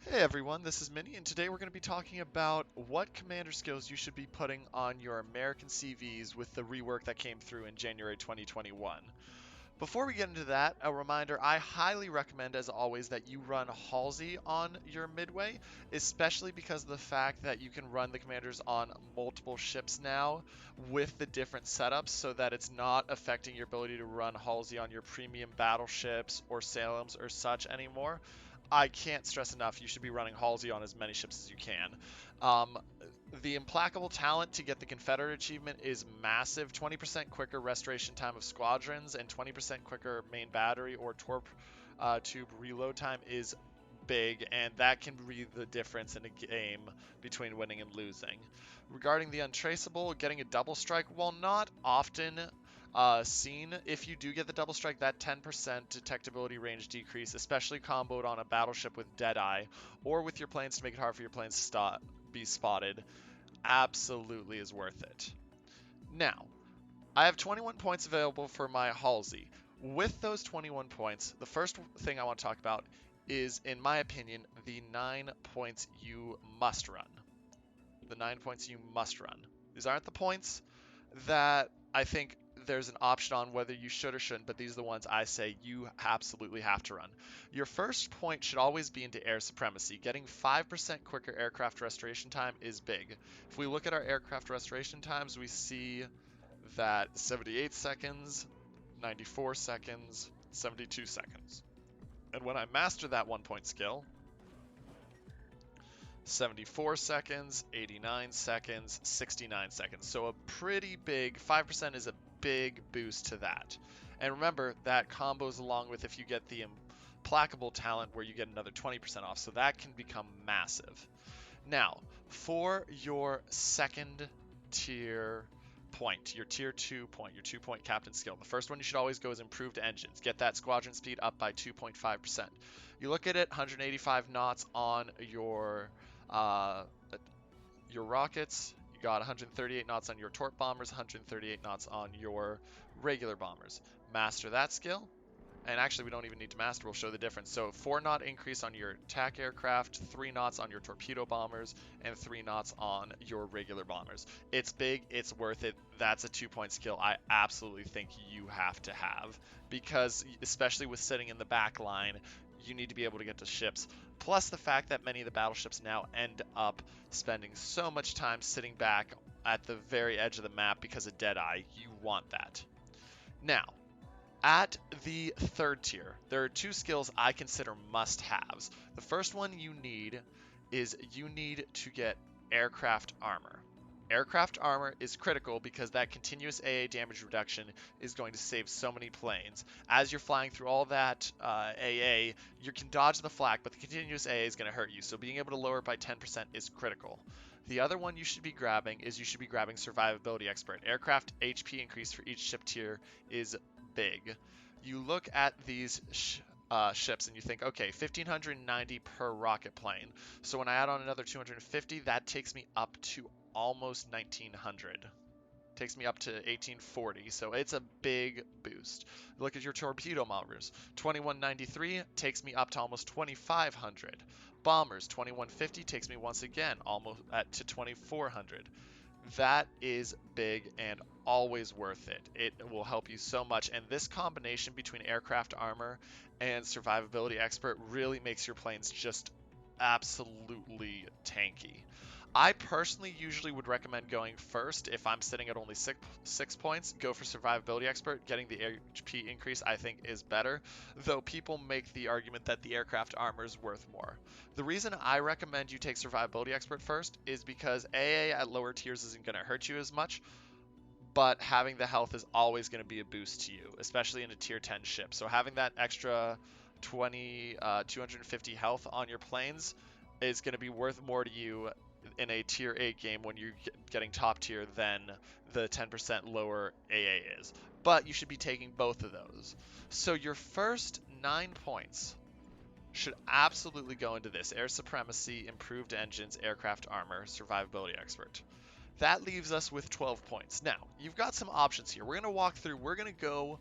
Hey everyone, this is Minnie, and today we're going to be talking about what commander skills you should be putting on your American CVs with the rework that came through in January 2021. Before we get into that, a reminder, I highly recommend, as always, that you run Halsey on your Midway, especially because of the fact that you can run the commanders on multiple ships now with the different setups so that it's not affecting your ability to run Halsey on your premium battleships or Salems or such anymore. I can't stress enough, you should be running Halsey on as many ships as you can. Um, the implacable talent to get the Confederate achievement is massive. 20% quicker restoration time of squadrons and 20% quicker main battery or torp tube reload time is big, and that can be the difference in a game between winning and losing. Regarding the untraceable, getting a double strike, while not often seen, if you do get the double strike, that 10% detectability range decrease, especially comboed on a battleship with Deadeye, or with your planes to make it hard for your planes to be spotted, absolutely is worth it. Now, I have 21 points available for my Halsey. With those 21 points, the first thing I want to talk about is, in my opinion, the 9 points you must run. The 9 points you must run. These aren't the points that I think there's an option on whether you should or shouldn't, but these are the ones I say you absolutely have to run. Your first point should always be into air supremacy. Getting 5% quicker aircraft restoration time is big. If we look at our aircraft restoration times, we see that 78 seconds, 94 seconds, 72 seconds. And when I master that 1 point skill, 74 seconds, 89 seconds, 69 seconds. So a pretty big, 5% is a big boost to that. And remember, that combos along with if you get the implacable talent where you get another 20% off. So that can become massive. Now, for your second tier point, your tier 2 point, your 2 point captain skill, the first one you should always go is improved engines. Get that squadron speed up by 2.5%. You look at it, 185 knots on uh, your rockets. You got 138 knots on your torp bombers, 138 knots on your regular bombers. Master that skill, and actually we don't even need to master, we'll show the difference. So 4 knot increase on your attack aircraft, 3 knots on your torpedo bombers, and 3 knots on your regular bombers. It's big, it's worth it. That's a 2 point skill I absolutely think you have to have, because especially with sitting in the back line, you need to be able to get to ships. Plus the fact that many of the battleships now end up spending so much time sitting back at the very edge of the map because of Deadeye. You want that. Now, at the third tier, there are 2 skills I consider must-haves. The first one you need is you need to get aircraft armor. Aircraft armor is critical because that continuous AA damage reduction is going to save so many planes. As you're flying through all that AA, you can dodge the flak, but the continuous AA is going to hurt you, so being able to lower it by 10% is critical. The other one you should be grabbing is you should be grabbing Survivability Expert. Aircraft HP increase for each ship tier is big. You look at these ships and you think, okay, 1590 per rocket plane. So when I add on another 250, that takes me up to almost 1900. Takes me up to 1840, so it's a big boost. Look at your torpedo bombers. 2193 takes me up to almost 2500. Bombers, 2150 takes me once again almost to 2400. That is big and always worth it. It will help you so much, and this combination between aircraft armor and survivability expert really makes your planes just absolutely tanky. I personally usually would recommend going first if I'm sitting at only 6 points. Go for survivability expert. Getting the HP increase I think is better, though people make the argument that the aircraft armor is worth more. The reason I recommend you take survivability expert first is because AA at lower tiers isn't going to hurt you as much, but having the health is always going to be a boost to you, especially in a tier 10 ship. So having that extra 250 health on your planes is going to be worth more to you in a tier 8 game when you're getting top tier than the 10% lower AA is. But you should be taking both of those. So your first 9 points should absolutely go into this: air supremacy, improved engines, aircraft armor, survivability expert. That leaves us with 12 points. Now, you've got some options here. We're going to walk through, we're going to go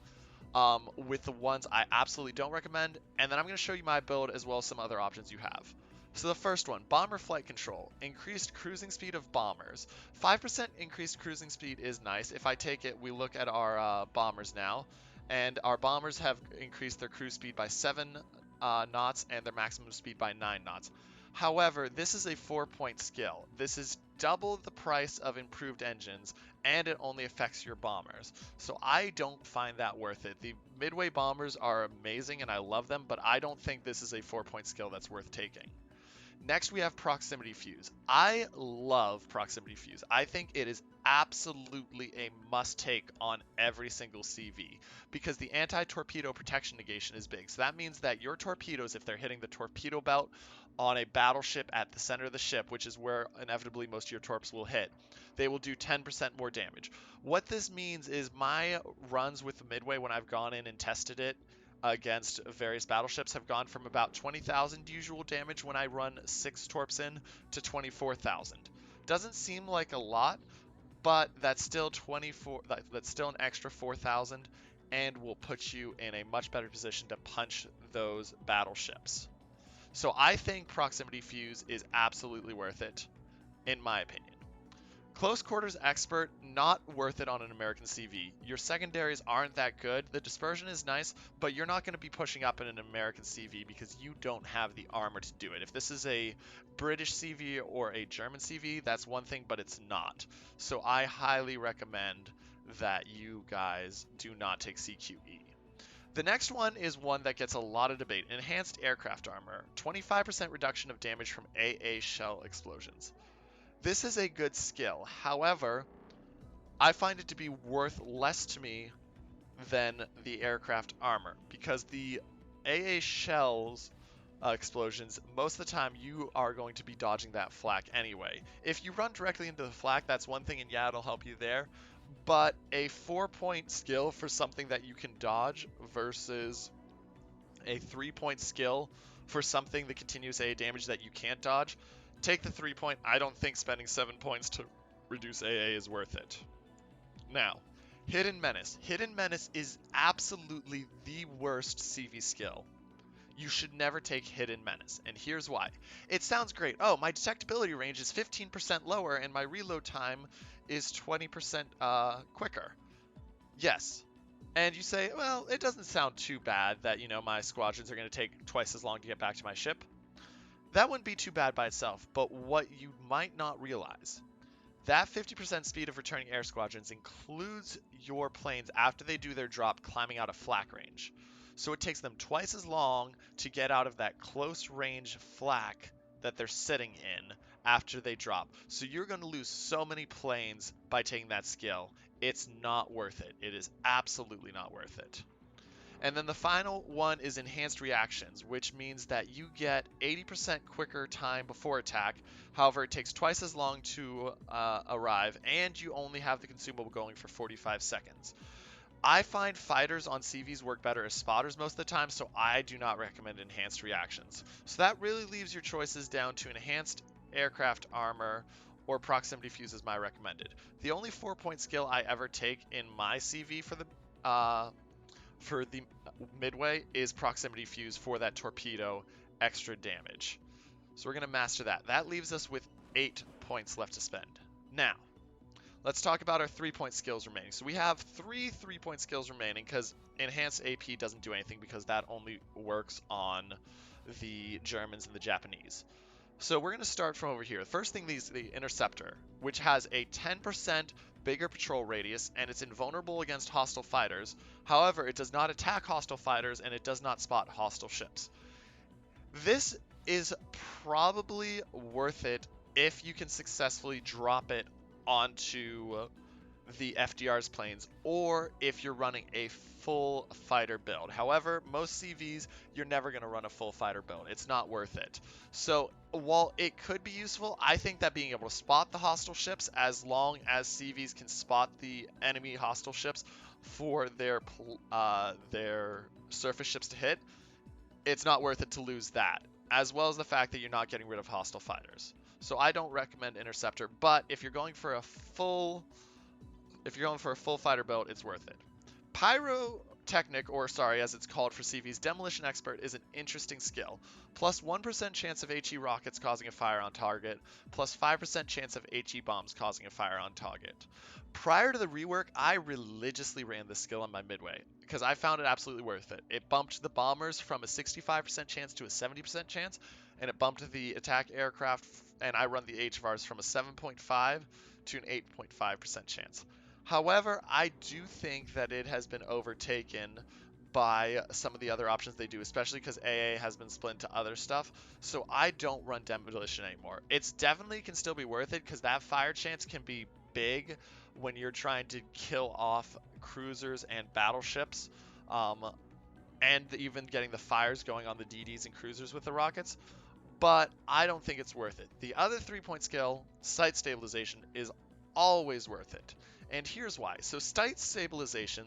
with the ones I absolutely don't recommend, and then I'm going to show you my build as well as some other options you have. So the first one, bomber flight control, increased cruising speed of bombers. 5% increased cruising speed is nice. If I take it, we look at our bombers now, and our bombers have increased their cruise speed by 7 knots and their maximum speed by 9 knots. However, this is a 4-point skill. This is double the price of improved engines, and it only affects your bombers. So I don't find that worth it. The Midway bombers are amazing and I love them, but I don't think this is a 4-point skill that's worth taking. Next, we have Proximity Fuse. I love Proximity Fuse. I think it is absolutely a must-take on every single CV because the anti-torpedo protection negation is big. So that means that your torpedoes, if they're hitting the torpedo belt on a battleship at the center of the ship, which is where inevitably most of your torps will hit, they will do 10% more damage. What this means is my runs with the Midway when I've gone in and tested it against various battleships have gone from about 20,000 usual damage when I run 6 torps in to 24,000. Doesn't seem like a lot, but that's still that's still an extra 4,000 and will put you in a much better position to punch those battleships. So I think Proximity Fuse is absolutely worth it, in my opinion. Close quarters expert, not worth it on an American CV. Your secondaries aren't that good. The dispersion is nice, but you're not going to be pushing up in an American CV because you don't have the armor to do it. If this is a British CV or a German CV, that's one thing, but it's not. So I highly recommend that you guys do not take CQE. The next one is one that gets a lot of debate. Enhanced aircraft armor. 25% reduction of damage from AA shell explosions. This is a good skill. However, I find it to be worth less to me than the aircraft armor because the AA shells explosions, most of the time you are going to be dodging that flak anyway. If you run directly into the flak, that's one thing, and yeah, it'll help you there. But a 4-point skill for something that you can dodge versus a 3-point skill for something that continues AA damage that you can't dodge, take the 3-point. I don't think spending 7 points to reduce AA is worth it. Now, Hidden Menace. Hidden Menace is absolutely the worst CV skill. You should never take Hidden Menace, and here's why. It sounds great. Oh, my detectability range is 15% lower and my reload time is 20% quicker. Yes. And you say, well, it doesn't sound too bad that, my squadrons are going to take twice as long to get back to my ship. That wouldn't be too bad by itself, but what you might not realize, that 50% speed of returning air squadrons includes your planes after they do their drop climbing out of flak range. So it takes them twice as long to get out of that close range flak that they're sitting in after they drop. So you're going to lose so many planes by taking that skill. It's not worth it. It is absolutely not worth it. And then the final one is enhanced reactions, which means that you get 80% quicker time before attack. However, it takes twice as long to arrive, and you only have the consumable going for 45 seconds. I find fighters on CVs work better as spotters most of the time, so I do not recommend enhanced reactions. So that really leaves your choices down to enhanced aircraft armor or proximity fuse is my recommended. The only 4-point skill I ever take in my CV for the Midway is proximity fuse for that torpedo extra damage. So we're going to master that. That leaves us with 8 points left to spend. Now, let's talk about our 3-point skills remaining. So we have 3 3-point skills remaining because enhanced AP doesn't do anything because that only works on the Germans and the Japanese. So we're going to start from over here. The first thing is the Interceptor, which has a 10% bigger patrol radius, and it's invulnerable against hostile fighters. However, it does not attack hostile fighters, and it does not spot hostile ships. This is probably worth it if you can successfully drop it onto the FDR's planes, or if you're running a full fighter build. However, most CVs, you're never going to run a full fighter build. It's not worth it. So while it could be useful, I think that being able to spot the hostile ships, as long as CVs can spot the enemy hostile ships for their surface ships to hit, it's not worth it to lose that, as well as the fact that you're not getting rid of hostile fighters. So I don't recommend Interceptor, but if you're going for a full fighter build, it's worth it. Pyro Technic, or sorry, as it's called for CVs, Demolition Expert is an interesting skill. Plus 1% chance of HE rockets causing a fire on target, plus 5% chance of HE bombs causing a fire on target. Prior to the rework, I religiously ran this skill on my midway because I found it absolutely worth it. It bumped the bombers from a 65% chance to a 70% chance, and it bumped the attack aircraft, and I run the HVARs from a 7.5 to an 8.5% chance. However, I do think that it has been overtaken by some of the other options they do, especially because AA has been split into other stuff. So I don't run Demolition anymore. It's definitely can still be worth it because that fire chance can be big when you're trying to kill off cruisers and battleships, um, and even getting the fires going on the DDs and cruisers with the rockets. But I don't think it's worth it. The other 3-point skill, Sight Stabilization, is always worth it. And here's why. So sight stabilization,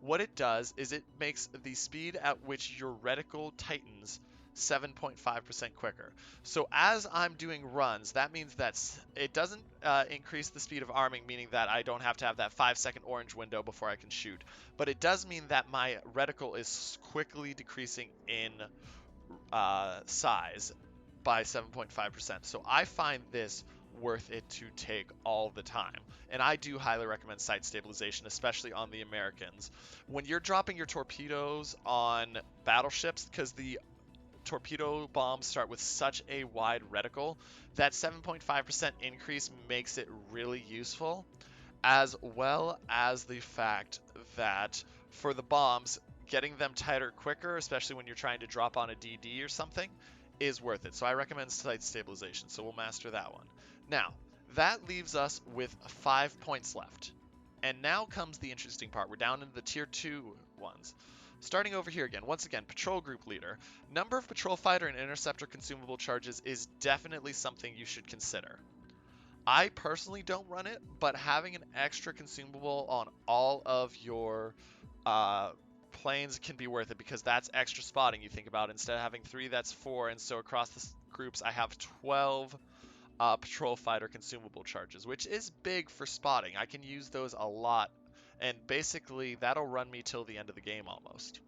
what it does is it makes the speed at which your reticle tightens 7.5% quicker. So as I'm doing runs, that means that it doesn't increase the speed of arming, meaning that I don't have to have that 5-second orange window before I can shoot. But it does mean that my reticle is quickly decreasing in size by 7.5%. So I find this worth it to take all the time. And I do highly recommend sight stabilization, especially on the Americans. When you're dropping your torpedoes on battleships, because the torpedo bombs start with such a wide reticle, that 7.5% increase makes it really useful, as well as the fact that for the bombs, getting them tighter quicker, especially when you're trying to drop on a DD or something, is worth it. So I recommend sight stabilization, so we'll master that one. Now, that leaves us with 5 points left. And now comes the interesting part. We're down into the tier 2 ones. Starting over here again, once again, patrol group leader. Number of patrol fighter and interceptor consumable charges is definitely something you should consider. I personally don't run it, but having an extra consumable on all of your planes can be worth it because that's extra spotting you think about. Instead of having 3, that's 4, and so across the groups I have 12 patrol fighter consumable charges, which is big for spotting. I can use those a lot, and basically that'll run me till the end of the game almost.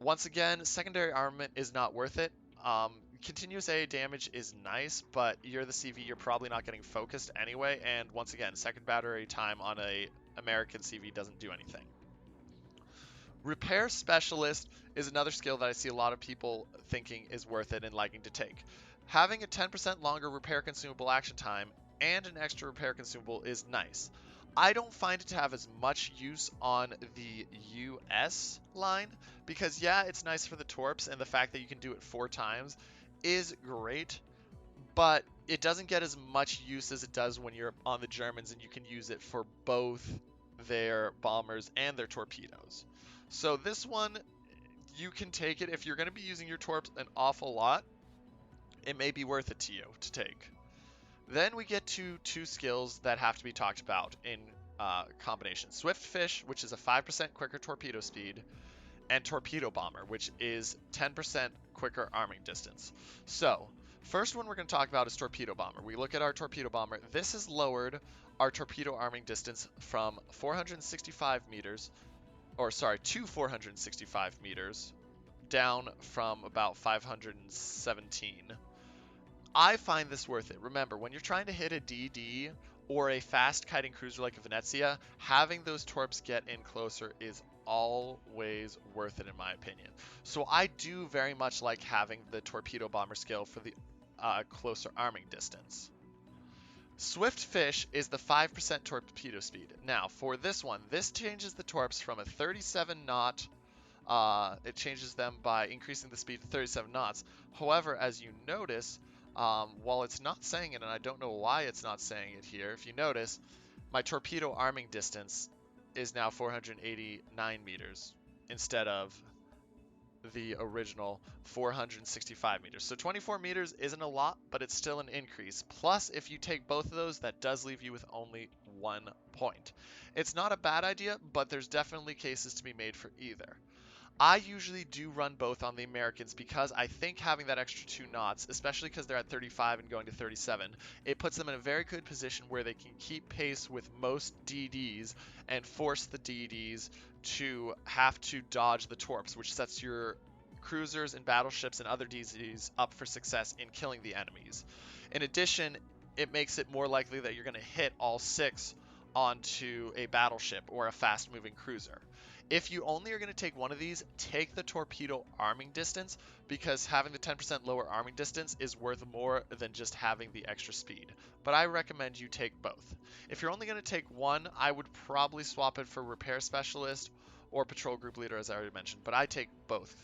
Once again, secondary armament is not worth it. Continuous AA damage is nice, but you're the CV, you're probably not getting focused anyway, and once again, second battery time on a American CV doesn't do anything. Repair Specialist is another skill that I see a lot of people thinking is worth it and liking to take. Having a 10% longer repair consumable action time and an extra repair consumable is nice. I don't find it to have as much use on the US line because, yeah, it's nice for the torps, and the fact that you can do it 4 times is great, but it doesn't get as much use as it does when you're on the Germans and you can use it for both their bombers and their torpedoes. So this one, you can take it if you're going to be using your torps an awful lot. It may be worth it to you to take. Then we get to 2 skills that have to be talked about in combination. Swift Fish, which is a 5% quicker torpedo speed, and Torpedo Bomber, which is 10% quicker arming distance. So, first one we're going to talk about is Torpedo Bomber. We look at our Torpedo Bomber. This has lowered our torpedo arming distance from 465 meters, or sorry, to 465 meters, down from about 517. I find this worth it. Remember, when you're trying to hit a DD or a fast kiting cruiser like a Venezia, having those torps get in closer is always worth it in my opinion. So I do very much like having the Torpedo Bomber skill for the closer arming distance. Swift Fish is the 5% torpedo speed. Now, for this one, this changes the torps from a 37 knot. It changes them by increasing the speed to 37 knots. However, as you notice, while it's not saying it, and I don't know why it's not saying it here, if you notice, my torpedo arming distance is now 489 meters instead of the original 465 meters. So 24 meters isn't a lot, but it's still an increase. Plus, if you take both of those, that does leave you with only 1 point. It's not a bad idea, but there's definitely cases to be made for either. I usually do run both on the Americans because I think having that extra 2 knots, especially because they're at 35 and going to 37, it puts them in a very good position where they can keep pace with most DDs and force the DDs to have to dodge the torps, which sets your cruisers and battleships and other DDs up for success in killing the enemies. In addition, it makes it more likely that you're going to hit all 6 onto a battleship or a fast moving cruiser. If you only are going to take one of these, take the torpedo arming distance, because having the 10% lower arming distance is worth more than just having the extra speed. But I recommend you take both. If you're only going to take one, I would probably swap it for repair specialist or patrol group leader, as I already mentioned, but I take both.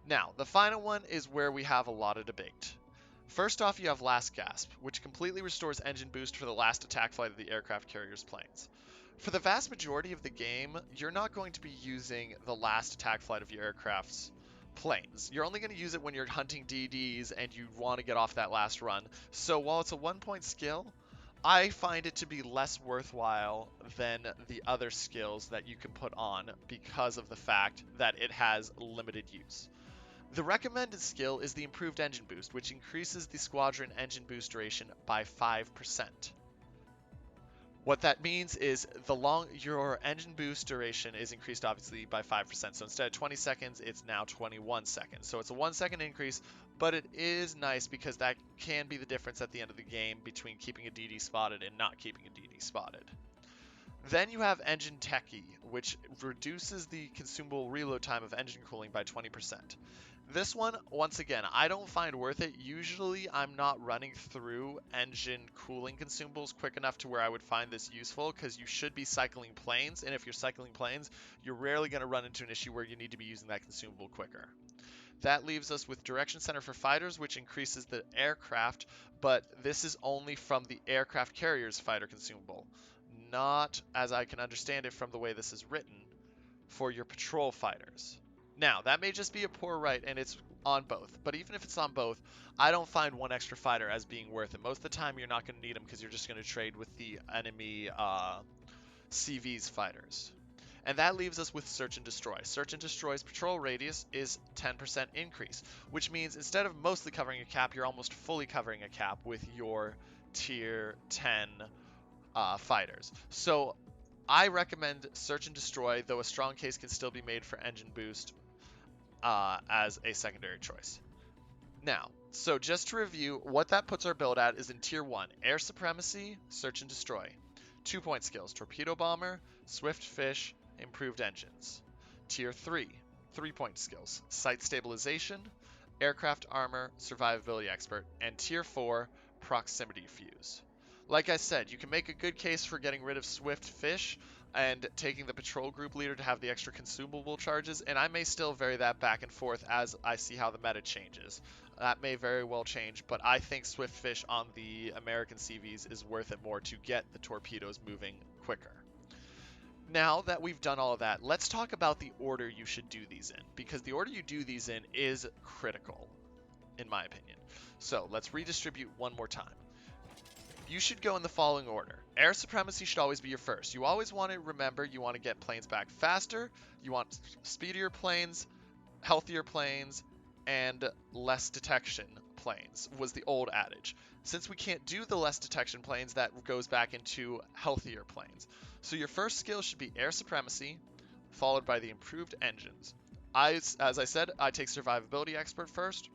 Now, the final one is where we have a lot of debate. First off, you have Last Gasp, which completely restores engine boost for the last attack flight of the aircraft carrier's planes. For the vast majority of the game, you're not going to be using the last attack flight of your aircraft's planes. You're only going to use it when you're hunting DDs and you want to get off that last run. So while it's a 1-point skill, I find it to be less worthwhile than the other skills that you can put on because of the fact that it has limited use. The recommended skill is the improved engine boost, which increases the squadron engine boost duration by 5%. What that means is your engine boost duration is increased obviously by 5%. So instead of 20 seconds, it's now 21 seconds. So it's a 1 second increase, but it is nice because that can be the difference at the end of the game between keeping a DD spotted and not keeping a DD spotted. Then you have Engine Techie, which reduces the consumable reload time of engine cooling by 20%. This one, once again, I don't find worth it. Usually I'm not running through engine cooling consumables quick enough to where I would find this useful, because you should be cycling planes, and if you're cycling planes, you're rarely going to run into an issue where you need to be using that consumable quicker. That leaves us with Direction Center for Fighters, which increases the aircraft, but this is only from the aircraft carrier's fighter consumable, not, as I can understand it from the way this is written, for your patrol fighters. Now, that may just be a poor write and it's on both, but even if it's on both, I don't find one extra fighter as being worth it. Most of the time, you're not going to need them because you're just going to trade with the enemy CVs fighters. And that leaves us with Search and Destroy. Search and Destroy's patrol radius is 10% increase, which means instead of mostly covering a cap, you're almost fully covering a cap with your tier 10 fighters. So I recommend Search and Destroy, though a strong case can still be made for engine boost as a secondary choice. Now, so just to review, what that puts our build at is in Tier 1, Air Supremacy, Search and Destroy. 2-point skills, Torpedo Bomber, Swift Fish, Improved Engines. Tier 3, 3-point skills, Sight Stabilization, Aircraft Armor, Survivability Expert. And Tier 4, Proximity Fuse. Like I said, you can make a good case for getting rid of Swift Fish and taking the patrol group leader to have the extra consumable charges, and I may still vary that back and forth as I see how the meta changes. That may very well change, but I think Swift Fish on the American CVs is worth it more to get the torpedoes moving quicker. Now that we've done all of that, let's talk about the order you should do these in, because the order you do these in is critical, in my opinion. So let's redistribute one more time. You should go in the following order. Air Supremacy should always be your first. You always want to remember you want to get planes back faster, you want speedier planes, healthier planes, and less detection planes was the old adage. Since we can't do the less detection planes, that goes back into healthier planes. So your first skill should be Air Supremacy, followed by the improved engines. As I said, I take Survivability Expert first.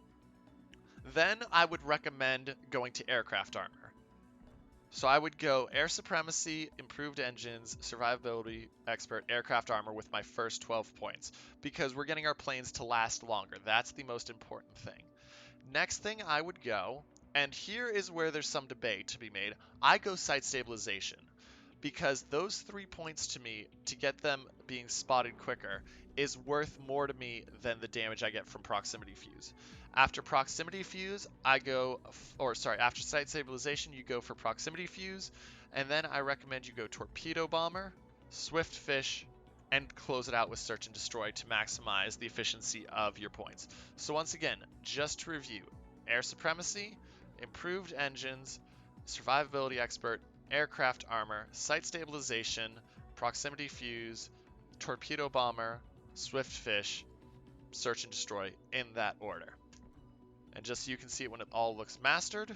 Then I would recommend going to Aircraft Armor. So I would go Air Supremacy, Improved Engines, Survivability Expert, Aircraft Armor with my first 12 points, because we're getting our planes to last longer. That's the most important thing. Next thing I would go, and here is where there's some debate to be made, I go Sight Stabilization, because those 3 points to me, to get them being spotted quicker, is worth more to me than the damage I get from Proximity Fuse. After Proximity Fuse, after Sight Stabilization, you go for Proximity Fuse, and then I recommend you go Torpedo Bomber, Swift Fish, and close it out with Search and Destroy to maximize the efficiency of your points. So once again, just to review, Air Supremacy, Improved Engines, Survivability Expert, Aircraft Armor, Sight Stabilization, Proximity Fuse, Torpedo Bomber, Swift Fish, search and destroy in that order. And just so you can see it when it all looks mastered,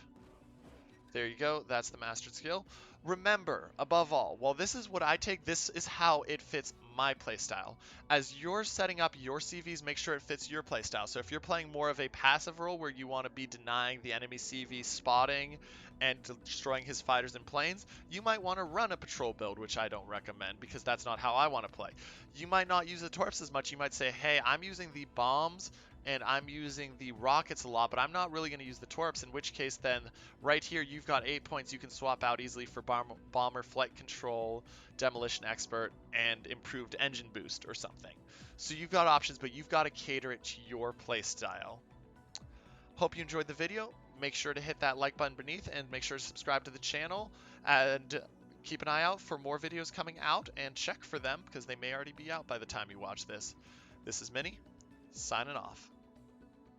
there you go, that's the mastered skill. Remember, above all, while this is what I take, this is how it fits my playstyle. As you're setting up your CVs, make sure it fits your playstyle. So if you're playing more of a passive role where you want to be denying the enemy CV spotting and destroying his fighters and planes, you might want to run a patrol build, which I don't recommend because that's not how I want to play. You might not use the torps as much. You might say, hey, I'm using the bombs and I'm using the rockets a lot, but I'm not really going to use the torps, in which case then right here you've got 8 points you can swap out easily for bomber, flight control, demolition expert, and improved engine boost or something. So you've got options, but you've got to cater it to your playstyle. Hope you enjoyed the video. Make sure to hit that like button beneath and make sure to subscribe to the channel and keep an eye out for more videos coming out and check for them because they may already be out by the time you watch this. This is Minnie, signing off.